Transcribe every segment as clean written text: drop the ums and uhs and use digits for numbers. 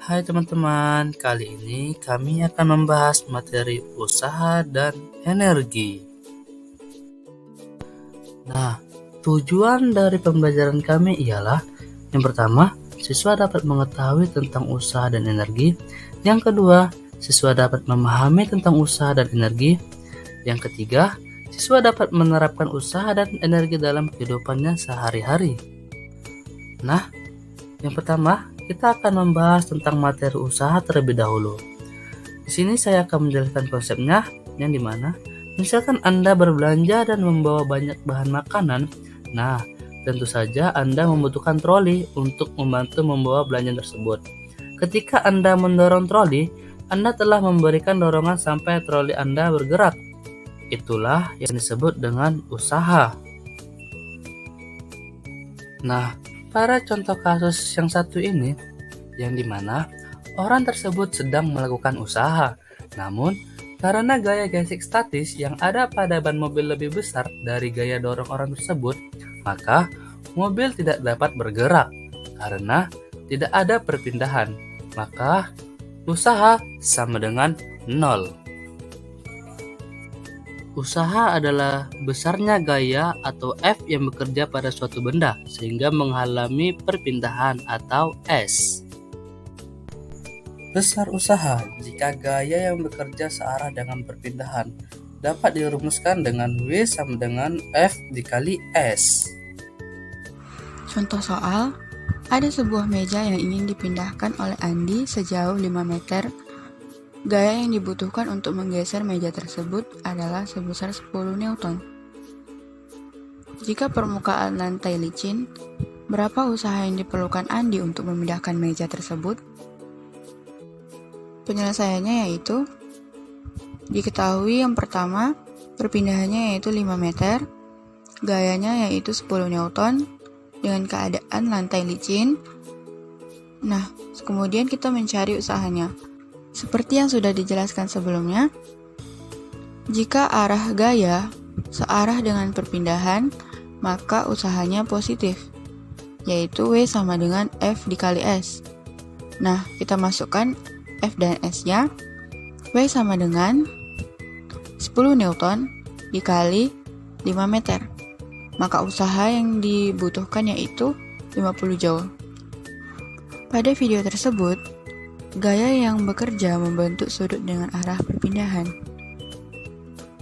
Hai teman-teman, kali ini kami akan membahas materi usaha dan energi. Nah, tujuan dari pembelajaran kami ialah yang pertama, siswa dapat mengetahui tentang usaha dan energi. Yang kedua, siswa dapat memahami tentang usaha dan energi. Yang ketiga, siswa dapat menerapkan usaha dan energi dalam kehidupannya sehari-hari. Nah, yang pertama, kita akan membahas tentang materi usaha terlebih dahulu. Di sini saya akan menjelaskan konsepnya, yang dimana misalkan Anda berbelanja dan membawa banyak bahan makanan. Nah, tentu saja Anda membutuhkan troli untuk membantu membawa belanjaan tersebut. Ketika Anda mendorong troli, Anda telah memberikan dorongan sampai troli Anda bergerak. Itulah yang disebut dengan usaha. Nah, pada contoh kasus yang satu ini, yang dimana orang tersebut sedang melakukan usaha, namun karena gaya gesek statis yang ada pada ban mobil lebih besar dari gaya dorong orang tersebut, maka mobil tidak dapat bergerak karena tidak ada perpindahan, maka usaha sama dengan 0. Usaha adalah besarnya gaya atau F yang bekerja pada suatu benda sehingga menghalangi perpindahan atau S. Besar usaha jika gaya yang bekerja searah dengan perpindahan dapat dirumuskan dengan W sama dengan F dikali S. Contoh soal, ada sebuah meja yang ingin dipindahkan oleh Andi sejauh 5 meter. Gaya yang dibutuhkan untuk menggeser meja tersebut adalah sebesar 10 Newton. Jika permukaan lantai licin, berapa usaha yang diperlukan Andi untuk memindahkan meja tersebut? Penyelesaiannya yaitu, diketahui yang pertama, perpindahannya yaitu 5 meter, gayanya yaitu 10 Newton, dengan keadaan lantai licin. Nah, kemudian kita mencari usahanya. Seperti yang sudah dijelaskan sebelumnya, jika arah gaya searah dengan perpindahan, maka usahanya positif, yaitu W sama dengan F dikali S. Nah, kita masukkan F dan S-nya. W sama dengan 10 Newton dikali 5 meter. Maka usaha yang dibutuhkan yaitu 50 Joule. Pada video tersebut, gaya yang bekerja membentuk sudut dengan arah perpindahan.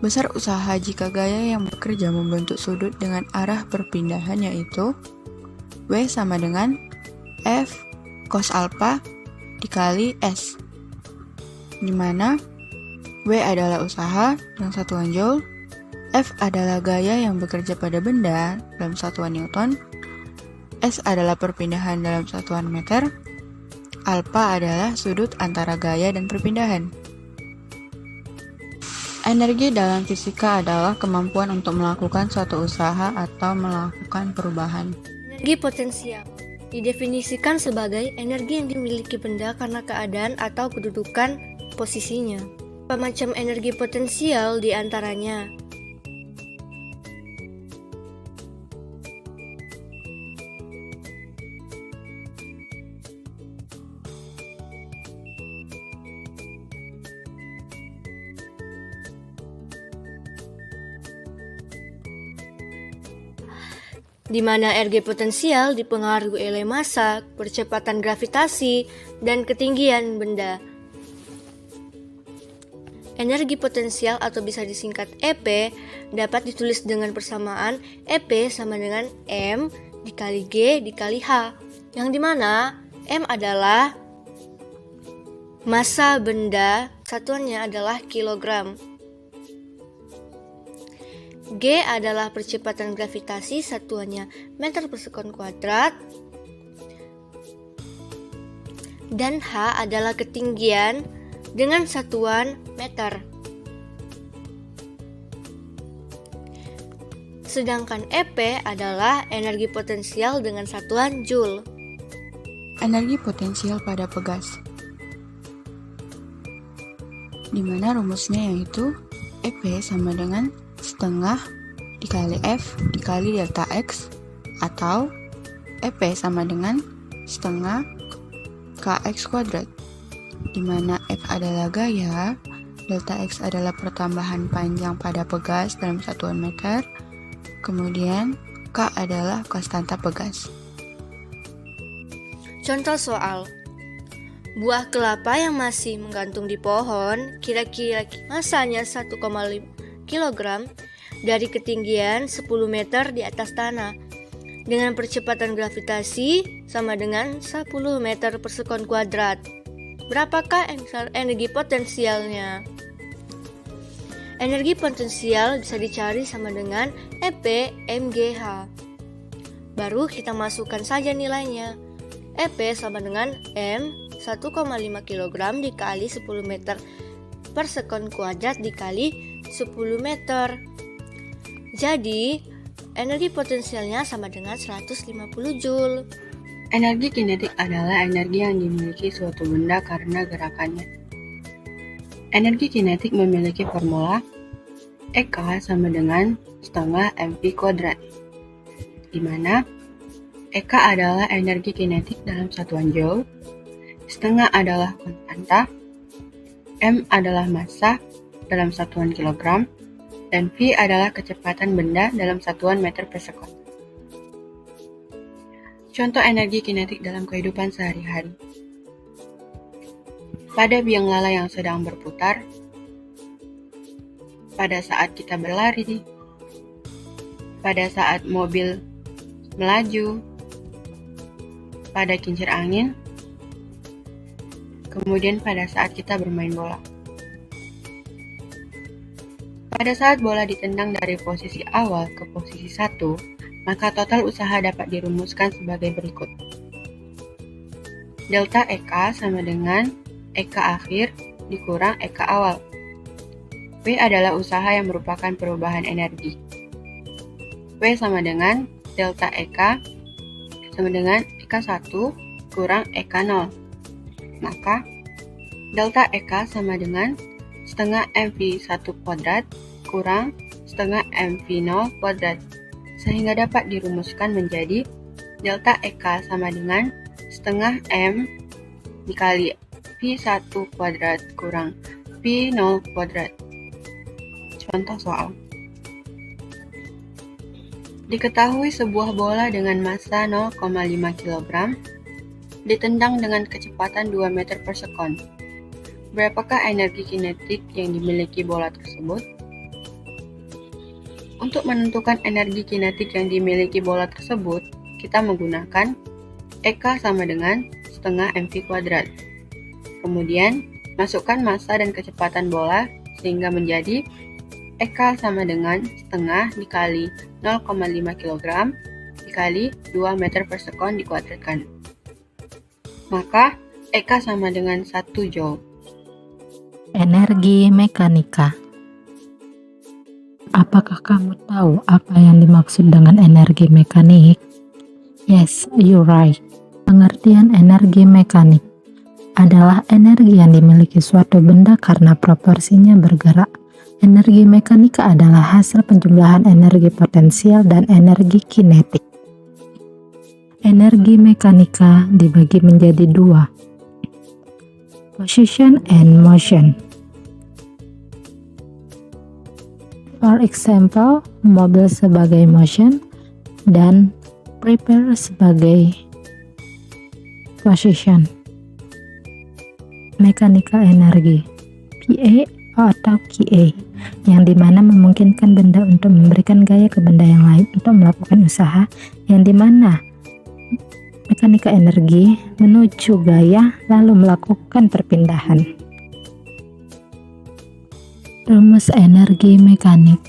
Besar usaha jika gaya yang bekerja membentuk sudut dengan arah perpindahan yaitu W sama dengan F cos alpha dikali S, di mana W adalah usaha dalam satuan Joule, F adalah gaya yang bekerja pada benda dalam satuan Newton, S adalah perpindahan dalam satuan meter, alpha adalah sudut antara gaya dan perpindahan. Energi dalam fisika adalah kemampuan untuk melakukan suatu usaha atau melakukan perubahan. Energi potensial didefinisikan sebagai energi yang dimiliki benda karena keadaan atau kedudukan posisinya. Beberapa macam energi potensial diantaranya: di mana energi potensial dipengaruhi oleh massa, percepatan gravitasi, dan ketinggian benda. Energi potensial atau bisa disingkat EP dapat ditulis dengan persamaan EP sama dengan M dikali G dikali H, yang dimana M adalah massa benda, satuannya adalah kilogram. G adalah percepatan gravitasi, satuannya meter per sekon kuadrat. Dan H adalah ketinggian dengan satuan meter. Sedangkan EP adalah energi potensial dengan satuan Joule. Energi potensial pada pegas, di mana rumusnya yaitu EP sama dengan setengah dikali F dikali delta X, atau EP sama dengan setengah kx kuadrat, di mana F adalah gaya, delta X adalah pertambahan panjang pada pegas dalam satuan meter, kemudian K adalah konstanta pegas. Contoh soal. Buah kelapa yang masih menggantung di pohon kira-kira masanya 1,5 kg dari ketinggian 10 meter di atas tanah dengan percepatan gravitasi sama dengan 10 meter per sekon kuadrat. Berapakah energi potensialnya? Energi potensial bisa dicari sama dengan EP mgh. Baru kita masukkan saja nilainya. EP sama dengan M 1,5 kg dikali 10 meter per sekon kuadrat dikali 10 meter. Jadi, energi potensialnya sama dengan 150 Joule. Energi kinetik adalah energi yang dimiliki suatu benda karena gerakannya. Energi kinetik memiliki formula EK sama dengan setengah mv kuadrat, di mana EK adalah energi kinetik dalam satuan Joule, setengah adalah konstanta, M adalah massa dalam satuan kilogram, dan V adalah kecepatan benda dalam satuan meter per sekon. Contoh energi kinetik dalam kehidupan sehari-hari. Pada biang lala yang sedang berputar, pada saat kita berlari, pada saat mobil melaju, pada kincir angin, kemudian pada saat kita bermain bola. Pada saat bola ditendang dari posisi awal ke posisi 1, maka total usaha dapat dirumuskan sebagai berikut. Delta EK sama dengan EK akhir dikurang EK awal. W adalah usaha yang merupakan perubahan energi. W sama dengan delta EK sama dengan EK1 kurang EK0. Maka delta EK sama dengan setengah mv1 kuadrat kurang setengah mv0 kuadrat, sehingga dapat dirumuskan menjadi delta EK sama dengan setengah M dikali V1 kuadrat kurang V0 kuadrat. Contoh soal. Diketahui sebuah bola dengan massa 0,5 kg ditendang dengan kecepatan 2 meter per sekon. Berapakah energi kinetik yang dimiliki bola tersebut? Untuk menentukan energi kinetik yang dimiliki bola tersebut, kita menggunakan EK sama dengan setengah mv kuadrat. Kemudian, masukkan massa dan kecepatan bola sehingga menjadi EK sama dengan setengah dikali 0,5 kg dikali 2 meter per sekon dikuadratkan. Maka, EK sama dengan 1 Joule. Energi mekanika. Apakah kamu tahu apa yang dimaksud dengan energi mekanik? Yes, you're right. Pengertian energi mekanik adalah energi yang dimiliki suatu benda karena proporsinya bergerak. Energi mekanika adalah hasil penjumlahan energi potensial dan energi kinetik. Energi mekanika dibagi menjadi dua, position and motion. For example, mobil sebagai motion dan prepare sebagai position. Mekanika energi PA atau QA, yang dimana memungkinkan benda untuk memberikan gaya ke benda yang lain untuk melakukan usaha, yang dimana mekanika energi menuju gaya lalu melakukan perpindahan. Rumus energi mekanik,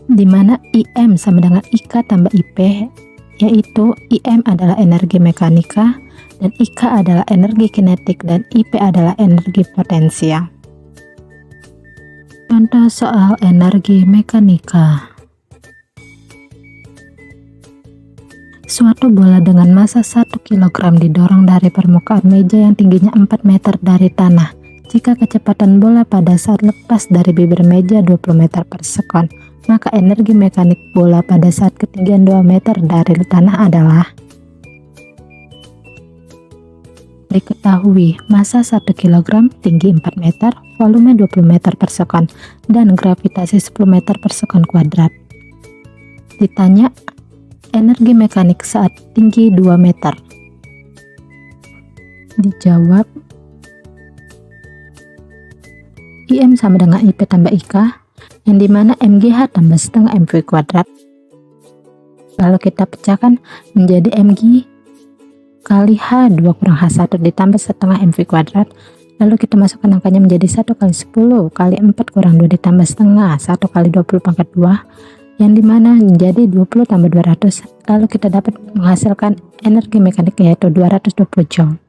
di mana IM sama dengan IK tambah IP, yaitu IM adalah energi mekanika dan IK adalah energi kinetik dan IP adalah energi potensial. Contoh soal energi mekanika. Suatu bola dengan massa 1 kg didorong dari permukaan meja yang tingginya 4 meter dari tanah. Jika kecepatan bola pada saat lepas dari bibir meja 20 meter per sekon, maka energi mekanik bola pada saat ketinggian 2 meter dari tanah adalah Diketahui massa 1 kg, tinggi 4 meter, volume 20 meter per sekon, dan gravitasi 10 meter per sekon kuadrat. Ditanya, energi mekanik saat tinggi 2 meter. Dijawab, IM sama dengan IP tambah IK, yang dimana MGH tambah setengah MV kuadrat. Lalu kita pecahkan menjadi MG kali H2 kurang H1 ditambah setengah MV kuadrat. Lalu kita masukkan angkanya menjadi 1 kali 10 kali 4 kurang 2 ditambah setengah 1 kali 20 pangkat 2, yang dimana menjadi 20 tambah 200. Lalu kita dapat menghasilkan energi mekanik yaitu 220 Joule.